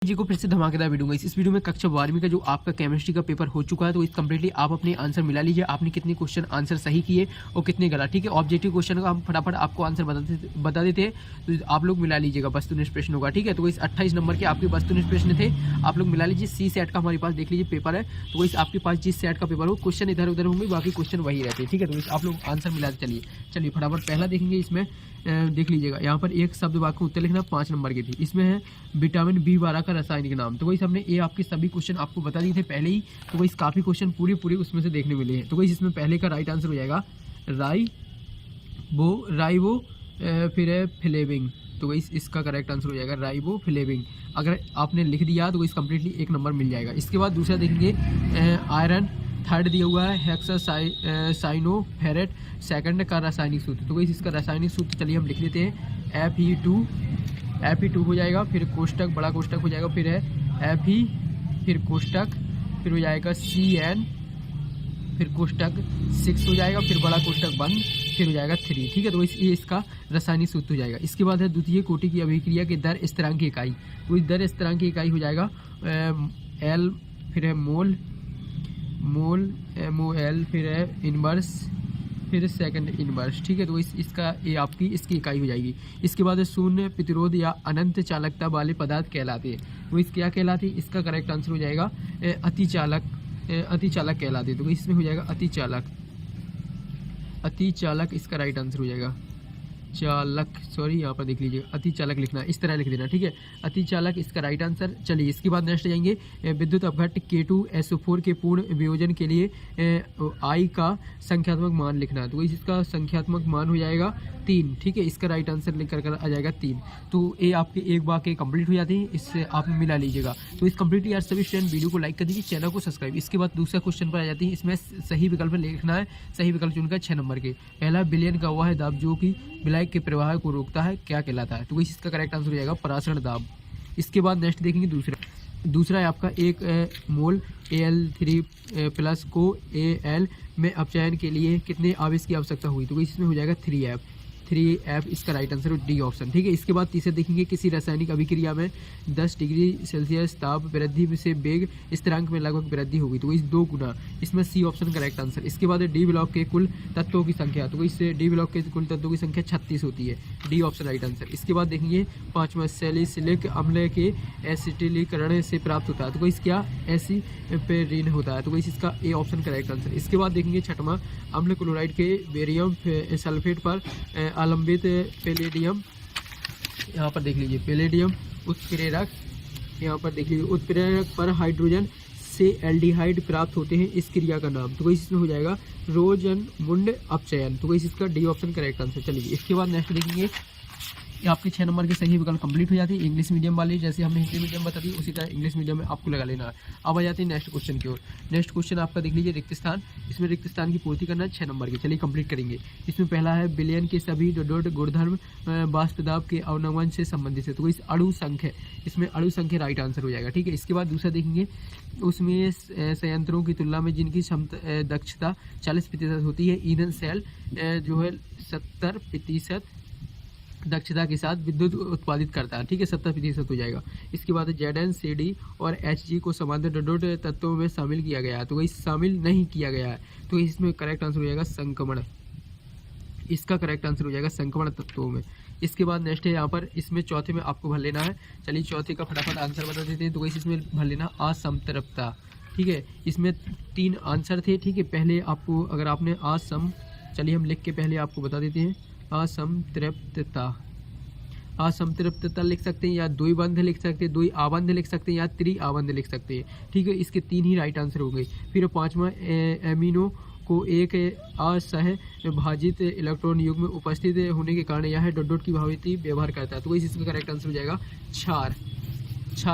जी को फिर से धमाकेदार वीडियो इस वीडियो में कक्षा 12वीं का जो आपका केमिस्ट्री का पेपर हो चुका है, तो इस कंप्लीटली आप अपने आंसर मिला लीजिए। आपने कितने क्वेश्चन आंसर सही किए और कितने गलत। ठीक है, ऑब्जेक्टिव क्वेश्चन का हम फटाफट आपको आंसर बता देते हैं, तो आप लोग मिला लीजिएगा। वस्तुनिष्ठ प्रश्न होगा। ठीक है, तो इस 28 नंबर के आपके वस्तुनिष्ठ प्रश्न थे, आप लोग मिला लीजिए। सी सेट का हमारे पास देख लीजिए पेपर है, तो इस आपके पास जिस सेट का पेपर हो क्वेश्चन इधर उधर होंगे, बाकी क्वेश्चन वही रहते हैं। ठीक है, तो इस आप लोग आंसर मिला चलिए फटाफट पहला देखेंगे। इसमें देख लीजिएगा, यहाँ पर एक शब्द वाक्य उत्तर लिखना 5 नंबर की थी। इसमें है विटामिन B12 का रासायनिक नाम। तो वही हमने ये आपके सभी क्वेश्चन आपको बता दिए थे पहले ही, तो वही काफ़ी क्वेश्चन पूरे उसमें से देखने मिले हैं। तो वही इसमें पहले का राइट आंसर हो जाएगा राइबो फिर है फ्लेविंग। तो वही इसका करेक्ट आंसर हो जाएगा राइबो फ्लेविंग। अगर आपने लिख दिया तो वही कंप्लीटली 1 नंबर मिल जाएगा। इसके बाद दूसरा देखेंगे आयरन, थर्ड दिया हुआ है हेक्सासाइनोफेरेट, सेकंड का रासायनिक सूत्र। तो वही इसका रासायनिक सूत्र चलिए हम लिख लेते हैं Fe2 हो जाएगा, फिर कोष्टक बड़ा कोष्टक हो जाएगा, फिर है Fe, फिर कोष्टक, फिर हो जाएगा CN, फिर कोष्टक 6 हो जाएगा, फिर बड़ा कोष्टक बंद, फिर हो जाएगा 3। ठीक है, तो ये इसका रासायनिक सूत्र हो जाएगा। इसके बाद है द्वितीय कोटि की अभिक्रिया के दर स्थिरांक की इकाई। तो इस दर स्थिरांक की इकाई हो जाएगा L, फिर है मोल MOL, फिर है इनवर्स, फिर सेकंड इनवर्स। ठीक है, तो इसका ये आपकी इसकी इकाई हो जाएगी। इसके बाद शून्य प्रतिरोध या अनंत चालकता वाले पदार्थ कहलाते हैं। वो इस क्या कहलाते हैं, इसका करेक्ट आंसर हो जाएगा अतिचालक कहलाते हैं। तो इसमें हो जाएगा अतिचालक इसका राइट आंसर हो जाएगा यहाँ पर देख लीजिए अतिचालक लिखना, इस तरह लिख देना। ठीक है, अतिचालक इसका राइट आंसर। चलिए इसके बाद नेक्स्ट जाएंगे विद्युत अपघट्ट K2SO4 के पूर्ण वियोजन के लिए I का संख्यात्मक मान लिखना है। तो इसका संख्यात्मक मान हो जाएगा 3। ठीक है, इसका राइट आंसर लिख कर आ जाएगा 3। तो ये आपके एक बार के कंप्लीट हो जाते हैं, इससे आप मिला लीजिएगा। तो इस कंप्लीट यार सभी स्टूडेंट वीडियो को लाइक कर दीजिए, चैनल को सब्सक्राइब। इसके बाद दूसरा क्वेश्चन पर आ जाती है, इसमें सही विकल्प लिखना है। सही विकल्प चुनकर 6 नंबर के। पहला बिलियन का वह दाब जो कि विलायक के प्रवाह को रोकता है, क्या कहलाता है। तो इसका करेक्ट आंसर हो जाएगा परासरण दाब। इसके बाद नेक्स्ट देखेंगे दूसरा है आपका 1 मोल Al3+ को Al में अपचयन के लिए कितने आवेश की आवश्यकता हुई। तो इसमें हो जाएगा 3F इसका राइट आंसर हो डी ऑप्शन। ठीक है, इसके बाद तीसरे देखेंगे किसी रासायनिक अभिक्रिया में 10 डिग्री सेल्सियस ताप वृद्धि से वेग स्थिरांक में लगभग वृद्धि होगी। तो इस 2 गुना, इसमें सी ऑप्शन का राइट आंसर। इसके बाद डी ब्लॉक के कुल तत्वों की संख्या। तो इससे डी ब्लॉक के कुल तत्वों की संख्या 36 होती है। D option right answer. इसके बाद देखेंगे 5वां सैलिसिलिक अम्ल के एसिटिलीकरण से प्राप्त होता है। तो इस क्या एसिपेरिन होता है। तो इसका ए ऑप्शन का राइट आंसर। इसके बाद देखेंगे 6वां अम्ल क्लोराइड के बेरियम सल्फेट पर आलंबित पैलेडियम, यहाँ पर देख लीजिए पैलेडियम उत्प्रेरक, यहाँ पर देख लीजिए उत्प्रेरक पर हाइड्रोजन से एल्डिहाइड प्राप्त होते हैं, इस क्रिया का नाम। तो इसमें हो जाएगा रोजनमुंड अपचयन। तो इसका डी ऑप्शन करेक्ट आंसर। चलिए इसके बाद नेक्स्ट देखेंगे, आपके 6 नंबर के सही विकल्प कंप्लीट हो जाती है। इंग्लिश मीडियम वाले जैसे हमने हिंदी मीडियम बता दी, उसी तरह इंग्लिश मीडियम में आपको लगा लेना है। अब आ जाते हैं नेक्स्ट क्वेश्चन की ओर। नेक्स्ट क्वेश्चन आपका देख लीजिए रिक्त स्थान। इसमें रिक्त स्थान की पूर्ति करना है 6 नंबर की। चलिए कंप्लीट करेंगे। इसमें पहला है बिलियन के सभी गुणधर्म वाष्प दाब के अवनमन से संबंधित है। तो इस अणु संख्या, इसमें अणु संख्या राइट आंसर हो जाएगा। ठीक है, इसके बाद दूसरा देखेंगे, उसमें संयंत्रों की तुलना में जिनकी दक्षता 40% होती है, ईंधन सेल जो है 70% दक्षता के साथ विद्युत उत्पादित करता है। ठीक है, 70% हो जाएगा। इसके बाद ZnCd और Hg को समांतर डॉट तत्वों में शामिल किया गया है। तो वही शामिल नहीं किया गया है। तो इसमें करेक्ट आंसर हो जाएगा संक्रमण। इसका करेक्ट आंसर हो जाएगा संक्रमण तत्वों में। इसके बाद नेक्स्ट है यहाँ पर, इसमें चौथे में आपको भर लेना है। चलिए चौथे का फटाफट आंसर बता देते हैं। तो वही इसमें भर लेना असंतृप्तता। ठीक है, इसमें 3 आंसर थे। ठीक है, पहले आपको अगर आपने चलिए हम लिख के पहले आपको बता देते हैं। असंतृप्तता लिख सकते हैं, या द्विबंध लिख सकते हैं, द्वि आबंध लिख सकते हैं, या त्रिआबंध लिख सकते हैं। ठीक है, इसके 3 ही राइट आंसर हो गए। फिर 5वां एमिनो को एक असहभाजित इलेक्ट्रॉन युग्म में उपस्थित होने के कारण यह डॉट की भांति व्यवहार करता है। तो इसका करेक्ट आंसर हो जाएगा क्षार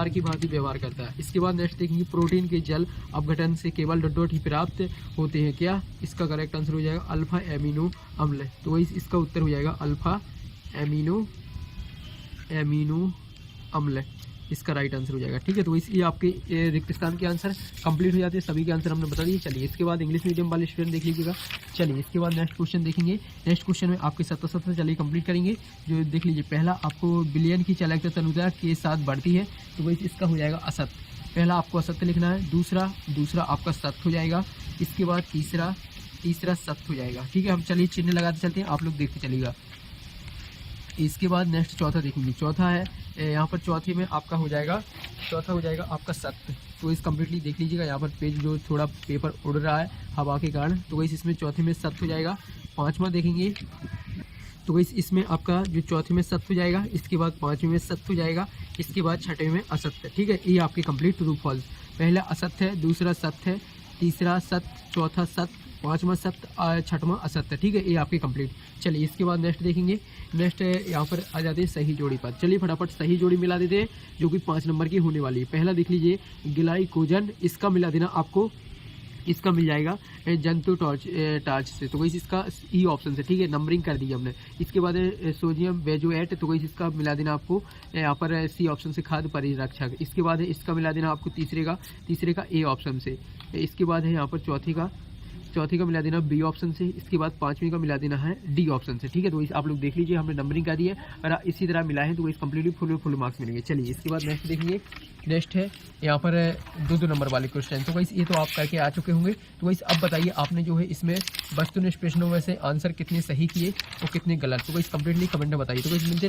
की भांति व्यवहार करता है। इसके बाद नेक्स्ट देखेंगे प्रोटीन के जल अपघटन से केवल डॉट ही प्राप्त होते हैं, क्या। इसका करेक्ट आंसर हो जाएगा अल्फा एमिनो अम्ल। तो इसका उत्तर हो जाएगा अल्फा एमिनो अम्ल। इसका राइट आंसर हो जाएगा। ठीक है, तो ये आपके रिक्त स्थान के आंसर कंप्लीट हो जाते हैं, सभी के आंसर हमने बता दिए। चलिए इसके बाद इंग्लिश मीडियम वाले स्टूडेंट देख लीजिएगा। चलिए इसके बाद नेक्स्ट क्वेश्चन देखेंगे। नेक्स्ट क्वेश्चन में आपके 70 चलिए कंप्लीट करेंगे। जो देख लीजिए, पहला आपको बिलियन की चालकता तनुजा के साथ बढ़ती है, तो वही इसका हो जाएगा असत्य। पहला आपको असत्य लिखना है। दूसरा आपका सत्य हो जाएगा। इसके बाद तीसरा सत्य हो जाएगा। ठीक है, हम चलिए चिन्ह लगाते चलते हैं, आप लोग देखते चलिएगा। इसके बाद नेक्स्ट चौथा देखेंगे। चौथा है यहाँ पर, चौथे में आपका हो जाएगा, चौथा हो जाएगा आपका सत्य। तो इस कंप्लीटली देख लीजिएगा, यहाँ पर पेज जो थोड़ा पेपर उड़ रहा है हवा के कारण, तो वही इसमें चौथे में सत्य हो जाएगा। पाँचवा देखेंगे, तो वही इसमें आपका जो चौथे में सत्य हो जाएगा, इसके बाद पाँचवें में सत्य हो जाएगा, इसके बाद छठवें में असत्य। ठीक है, ये आपके कंप्लीट ट्रू फॉल्स। पहला असत्य है, दूसरा सत्य है, तीसरा सत्य, चौथा सत्य, पाँचवा सत्य, छठवां असत्य। ठीक है, ये आपके कंप्लीट। चलिए इसके बाद नेक्स्ट देखेंगे। नेक्स्ट यहाँ पर आ जाते हैं सही जोड़ी पर। चलिए फटाफट सही जोड़ी मिला देते हैं, जो कि 5 नंबर की होने वाली है। पहला देख लीजिए, ग्लाइकोजन, इसका मिला देना आपको, इसका मिल जाएगा जंतु टार्च से, तो वही इसका ई ऑप्शन से। ठीक है, नंबरिंग कर दी हमने। इसके बाद सोडियम बेंजोएट, तो वही इसका मिला देना आपको यहाँ पर सी ऑप्शन से, खाद्य परिरक्षक। इसके बाद इसका मिला देना आपको तीसरे का ए ऑप्शन से। इसके बाद है यहाँ पर चौथी का मिला देना बी ऑप्शन से। इसके बाद पाँचवीं का मिला देना है डी ऑप्शन से। ठीक है, तो इस आप लोग देख लीजिए, हमने नंबरिंग कर दी है, और इसी तरह मिला है, तो इस कंप्लीटली फुल मार्क्स मिलेंगे। चलिए इसके बाद नेक्स्ट देखेंगे। नेक्स्ट है यहाँ पर 2 नंबर वाले क्वेश्चन। तो वैसे ये तो आप करके आ चुके होंगे। तो वैसे अब बताइए, आपने जो है इसमें वस्तुनिष्ठ प्रश्नों में से आंसर कितने सही किए और कितने गलत, तो वैसे कंप्लीटली कमेंट में बताइए। तो वैसे मिलते